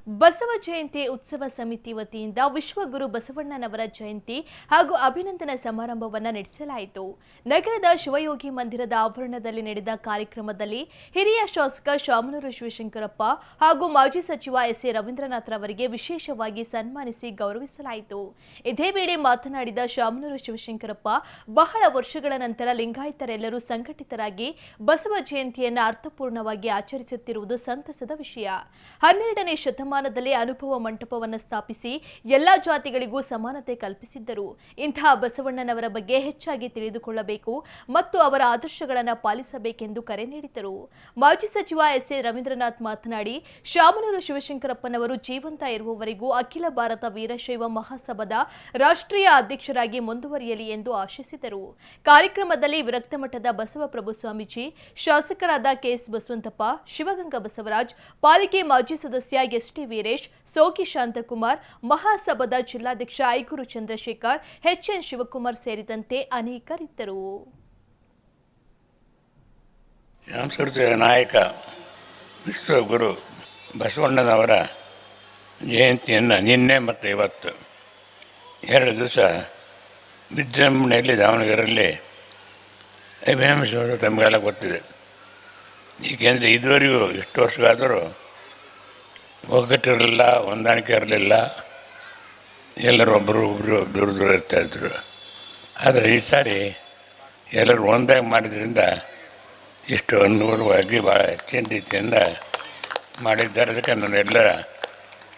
ಬಸವ ಜಯಂತಿ ಉತ್ಸವ ಸಮಿತಿ ವತಿಯಿಂದ ವಿಶ್ವಗುರು ಬಸವಣ್ಣನವರ ಜಯಂತಿ ಹಾಗೂ ಅಭಿನಂದನಾ ಸಮಾರಂಭವನ್ನು ನಡೆಸಲಾಯಿತು. ನಗರದ ಶಿವಯೋಗಿ ಮಂದಿರದ ಆವರಣದಲ್ಲಿ ನಡೆದ ಕಾರ್ಯಕ್ರಮದಲ್ಲಿ ಹಿರಿಯ ಶಾಸಕ ಶಾಮನೂರು ಶಿವಶಂಕರಪ್ಪ ಹಾಗೂ ಮಾಜಿ ಸಚಿವ ಎಸ್ ಎ ರವೀಂದ್ರನಾಥ್ರವರಿಗೆ ವಿಶೇಷವಾಗಿ ಸನ್ಮಾನಿಸಿ ಗೌರವಿಸಲಾಯಿತು. ಇದೇ ವೇಳೆ ಮಾತನಾಡಿದ ಶಾಮನೂರು ಶಿವಶಂಕರಪ್ಪ, ಬಹಳ ವರ್ಷಗಳ ನಂತರ ಲಿಂಗಾಯತರೆಲ್ಲರೂ ಸಂಘಟಿತರಾಗಿ ಬಸವ ಜಯಂತಿಯನ್ನು ಅರ್ಥಪೂರ್ಣವಾಗಿ ಆಚರಿಸುತ್ತಿರುವುದು ಸಂತಸದ ವಿಷಯ. 12ನೇ ಶತಮಾನದಲ್ಲಿ ಅನುಭವ ಮಂಟಪವನ್ನು ಸ್ಥಾಪಿಸಿ ಎಲ್ಲಾ ಜಾತಿಗಳಿಗೂ ಸಮಾನತೆ ಕಲ್ಪಿಸಿದ್ದರು. ಇಂತಹ ಬಸವಣ್ಣನವರ ಬಗ್ಗೆ ಹೆಚ್ಚಾಗಿ ತಿಳಿದುಕೊಳ್ಳಬೇಕು ಮತ್ತು ಅವರ ಆದರ್ಶಗಳನ್ನು ಪಾಲಿಸಬೇಕೆಂದು ಕರೆ ನೀಡಿದರು. ಮಾಜಿ ಸಚಿವ ಎಸ್ ಎ ರವೀಂದ್ರನಾಥ್ ಮಾತನಾಡಿ, ಶಾಮನೂರು ಶಿವಶಂಕರಪ್ಪನವರು ಜೀವಂತ ಇರುವವರೆಗೂ ಅಖಿಲ ಭಾರತ ವೀರಶೈವ ಮಹಾಸಭಾದ ರಾಷ್ಟ್ರೀಯ ಅಧ್ಯಕ್ಷರಾಗಿ ಮುಂದುವರಿಯಲಿ ಎಂದು ಆಶಿಸಿದರು. ಕಾರ್ಯಕ್ರಮದಲ್ಲಿ ವಿರಕ್ತ ಮಠದ ಬಸವಪ್ರಭು ಸ್ವಾಮೀಜಿ, ಶಾಸಕರಾದ ಕೆಎಸ್ ಬಸವಂತಪ್ಪ, ಶಿವಗಂಗಾ ಬಸವರಾಜ್, ಪಾಲಿಕೆ ಮಾಜಿ ಸದಸ್ಯ ಎಸ್ ಟಿ ವೀರೇಶ್, ಸೋಗಿ ಶಾಂತಕುಮಾರ್, ಮಹಾಸಭಾದ ಜಿಲ್ಲಾಧ್ಯಕ್ಷ ಐಗುರು ಚಂದ್ರಶೇಖರ್, ಎಚ್ಎನ್ ಶಿವಕುಮಾರ್ ಸೇರಿದಂತೆ ಅನೇಕರಿದ್ದರು. ಸಾಂಸ್ಕೃತಿಕ ನಾಯಕ ವಿಶ್ವಗುರು ಬಸವಣ್ಣನವರ ಜಯಂತಿಯನ್ನು ನಿನ್ನೆ ಮತ್ತು ಇವತ್ತು 2 ದಿವಸ ವಿಜೃಂಭಣೆಯಲ್ಲಿ ದಾವಣಗೆರೆಯಲ್ಲಿ ಅಭಿನಂದಿಸುವುದು ತಮಗೆಲ್ಲ ಗೊತ್ತಿದೆ. ಏಕೆಂದರೆ ಇದುವರೆಗೂ ಎಷ್ಟು ವರ್ಷಗಾದರೂ ಒಗ್ಗಟ್ಟಿರಲಿಲ್ಲ, ಹೊಂದಾಣಿಕೆ ಇರಲಿಲ್ಲ, ಎಲ್ಲರೂ ಒಬ್ಬರು ದೂರ ದೂರ ಇರ್ತಾಯಿದ್ರು. ಆದರೆ ಈ ಸಾರಿ ಎಲ್ಲರೂ ಒಂದಾಗಿ ಮಾಡಿದ್ರಿಂದ ಇಷ್ಟು ಅನುಕೂಲವಾಗಿ ಭಾಳ ಹೆಚ್ಚಿನ ರೀತಿಯಿಂದ ಮಾಡಿದ್ದಾರೆ. ಅದಕ್ಕೆ ನಾನು ಎಲ್ಲ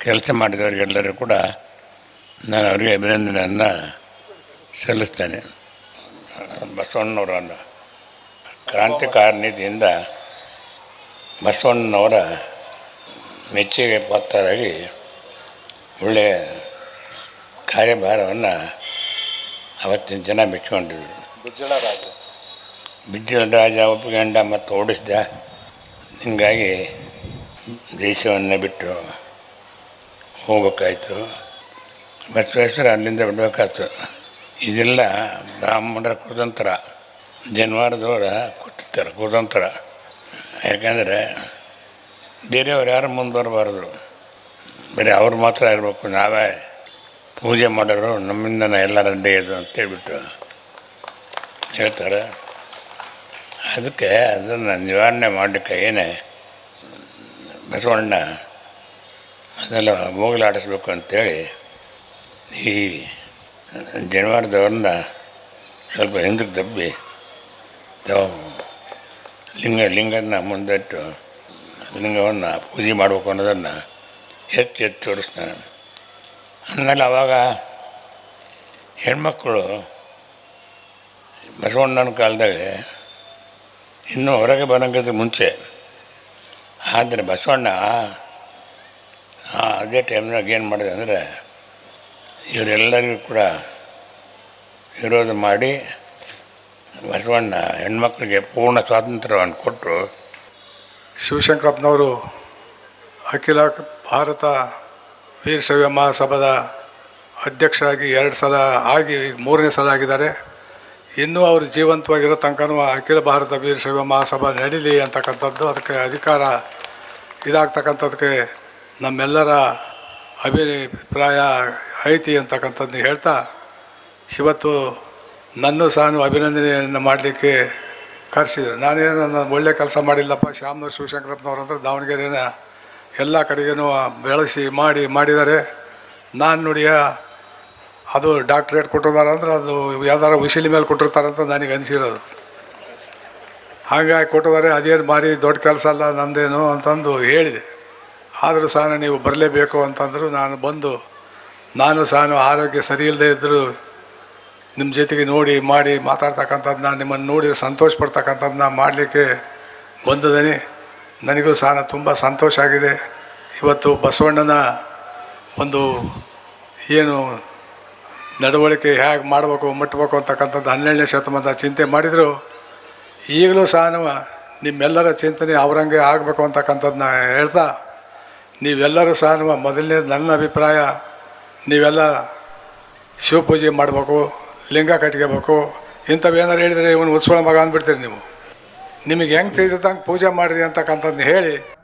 ಕೆಲಸ ಮಾಡಿದವರಿಗೆಲ್ಲರೂ ಕೂಡ ನಾನು ಅವರಿಗೆ ಅಭಿನಂದನೆಯನ್ನು ಸಲ್ಲಿಸ್ತೇನೆ. ಬಸವಣ್ಣನವರನ್ನು ಕ್ರಾಂತಿಕಾರನಿಧಿಯಿಂದ ಬಸವಣ್ಣನವರ ಮೆಚ್ಚುಗೆ ಪಾತ್ರರಾಗಿ ಒಳ್ಳೆಯ ಕಾರ್ಯಭಾರವನ್ನು ಅವತ್ತಿನ ಜನ ಮೆಚ್ಚಿಕೊಂಡಿದ್ರು. ಬಿಜ್ಜಳ ರಾಜ ಒಪ್ಪಿಕೊಂಡ ಮತ್ತು ಓಡಿಸಿದ. ಹೀಗಾಗಿ ದೇಶವನ್ನು ಬಿಟ್ಟು ಹೋಗ್ಬೇಕಾಯ್ತು. ಬಸವೇಶ್ವರ ಅಲ್ಲಿಂದ ಬಿಡಬೇಕಾಯ್ತು. ಇದೆಲ್ಲ ಬ್ರಾಹ್ಮಣರ ಕುತಂತ್ರ, ಜನವಾರದವರ ಕುತಂತ್ರ. ಯಾಕಂದರೆ ಬೇರೆಯವ್ರು ಯಾರು ಮುಂದುವರಬಾರ್ದು, ಬರೀ ಅವ್ರು ಮಾತ್ರ ಇರಬೇಕು, ನಾವೇ ಪೂಜೆ ಮಾಡೋರು, ನಮ್ಮಿಂದ ಎಲ್ಲ ರೆಡ್ಡಿ ಇದು ಅಂತೇಳ್ಬಿಟ್ಟು ಹೇಳ್ತಾರೆ. ಅದಕ್ಕೆ ಅದನ್ನು ನಿವಾರಣೆ ಮಾಡಲಿಕ್ಕೆ ಏನೇ ಬಸವಣ್ಣ ಅದೆಲ್ಲ ಹೋಗಲಾಡಿಸ್ಬೇಕು ಅಂತೇಳಿ ಈ ಜನವಾರದವ್ರನ್ನ ಸ್ವಲ್ಪ ಹಿಂದಕ್ಕೆ ದಬ್ಬಿ ತಾವು ಲಿಂಗನ ಮುಂದಿಟ್ಟು ಲಿಂಗವನ್ನು ಪೂಜೆ ಮಾಡಬೇಕು ಅನ್ನೋದನ್ನು ಹೆಚ್ಚು ತೋರಿಸ್ತಾನೆ. ಆಮೇಲೆ ಆವಾಗ ಹೆಣ್ಮಕ್ಕಳು ಬಸವಣ್ಣನ ಕಾಲದಾಗ ಇನ್ನೂ ಹೊರಗೆ ಬರೋಂಗಿದ್ರೆ ಮುಂಚೆ, ಆದರೆ ಬಸವಣ್ಣ ಅದೇ ಟೈಮ್ನಾಗ ಏನು ಮಾಡಿದೆ ಅಂದರೆ ಇವರೆಲ್ಲರಿಗೂ ಕೂಡ ವಿರೋಧ ಮಾಡಿ ಬಸವಣ್ಣ ಹೆಣ್ಮಕ್ಳಿಗೆ ಪೂರ್ಣ ಸ್ವಾತಂತ್ರ್ಯವನ್ನು ಕೊಟ್ಟರು. ಶಿವಶಂಕರಪ್ಪನವರು ಅಖಿಲ ಭಾರತ ವೀರಶೈವ ಮಹಾಸಭಾದ ಅಧ್ಯಕ್ಷರಾಗಿ 2 ಸಲ ಆಗಿ 3ನೇ ಸಲ ಆಗಿದ್ದಾರೆ. ಇನ್ನೂ ಅವರು ಜೀವಂತವಾಗಿರೋ ತನಕನೂ ಅಖಿಲ ಭಾರತ ವೀರಶೈವ ಮಹಾಸಭಾ ನಡೀಲಿ ಅಂತಕ್ಕಂಥದ್ದು, ಅದಕ್ಕೆ ಅಧಿಕಾರ ಇದಾಗ್ತಕ್ಕಂಥದ್ದಕ್ಕೆ ನಮ್ಮೆಲ್ಲರ ಅಭಿಪ್ರಾಯ ಐತಿ ಅಂತಕ್ಕಂಥದ್ದನ್ನ ಹೇಳ್ತಾ, ಇವತ್ತು ನನ್ನೂ ಸಹ ಅಭಿನಂದನೆಯನ್ನು ಮಾಡಲಿಕ್ಕೆ ಕರೆಸಿದ್ರು. ನಾನೇನು ಒಳ್ಳೆ ಕೆಲಸ ಮಾಡಿಲ್ಲಪ್ಪ, ಶಾಮನೂರು ಶಿವಶಂಕರಪ್ಪನವ್ರು ಅಂದ್ರೆ ದಾವಣಗೆರೆನ ಎಲ್ಲ ಕಡೆಗೂ ಬೆಳೆಸಿ ಮಾಡಿದ್ದಾರೆ. ನಾನು ನೋಡಿಯ ಅದು ಡಾಕ್ಟ್ರೇಟ್ ಕೊಟ್ಟಿದ್ದಾರೆ ಅಂದ್ರೆ ಅದು ಯಾವ್ದಾರು ವಿಶಿಲಿ ಮೇಲೆ ಕೊಟ್ಟಿರ್ತಾರಂತ ನನಗೆ ಅನಿಸಿರೋದು. ಹಾಗಾಗಿ ಕೊಟ್ಟಿದ್ದಾರೆ, ಅದೇನು ಭಾರಿ ದೊಡ್ಡ ಕೆಲಸ ಅಲ್ಲ ನಂದೇನು ಅಂತಂದು ಹೇಳಿದೆ. ಆದರೂ ಸಹ ನೀವು ಬರಲೇಬೇಕು ಅಂತಂದರು. ನಾನು ಬಂದು, ನಾನು ಸಹ ಆರೋಗ್ಯ ಸರಿ ಇಲ್ಲದೆ ಇದ್ದರೂ ನಿಮ್ಮ ಜೊತೆಗೆ ಮಾಡಿ ಮಾತಾಡ್ತಕ್ಕಂಥದ್ದನ್ನ, ನಿಮ್ಮನ್ನು ನೋಡಿ ಸಂತೋಷ ಪಡ್ತಕ್ಕಂಥದ್ದನ್ನ ಮಾಡಲಿಕ್ಕೆ ಬಂದಿದ್ದೀನಿ. ನನಗೂ ಸಹ ತುಂಬ ಸಂತೋಷ ಆಗಿದೆ. ಇವತ್ತು ಬಸವಣ್ಣನ ಒಂದು ಏನು ನಡವಳಿಕೆ ಹೇಗೆ ಮಾಡಬೇಕು ಮುಟ್ಟಬೇಕು ಅಂತಕ್ಕಂಥದ್ದು 12ನೇ ಶತಮಾನದ ಚಿಂತೆ ಮಾಡಿದರು. ಈಗಲೂ ಸಹ ನಿಮ್ಮೆಲ್ಲರ ಚಿಂತನೆ ಅವರಂಗೆ ಆಗಬೇಕು ಅಂತಕ್ಕಂಥದ್ದನ್ನ ಹೇಳ್ತಾ, ನೀವೆಲ್ಲರೂ ಸಹ ಮೊದಲನೇ ನನ್ನ ಅಭಿಪ್ರಾಯ, ನೀವೆಲ್ಲ ಶಿವಪೂಜೆ ಮಾಡಬೇಕು, ಲಿಂಗ ಕಟ್ಕೋಬೇಕು, ಇಂಥವೇನಾರು ಹೇಳಿದರೆ ಇವನು ಉತ್ಸವ ಮಗ ಅಂದ್ಬಿಡ್ತೀರಿ ನೀವು. ನಿಮಗೆ ಹೆಂಗೆ ತಿಳಿದಂಗೆ ಪೂಜೆ ಮಾಡಿರಿ ಅಂತಕ್ಕಂಥದ್ದನ್ನ ಹೇಳಿ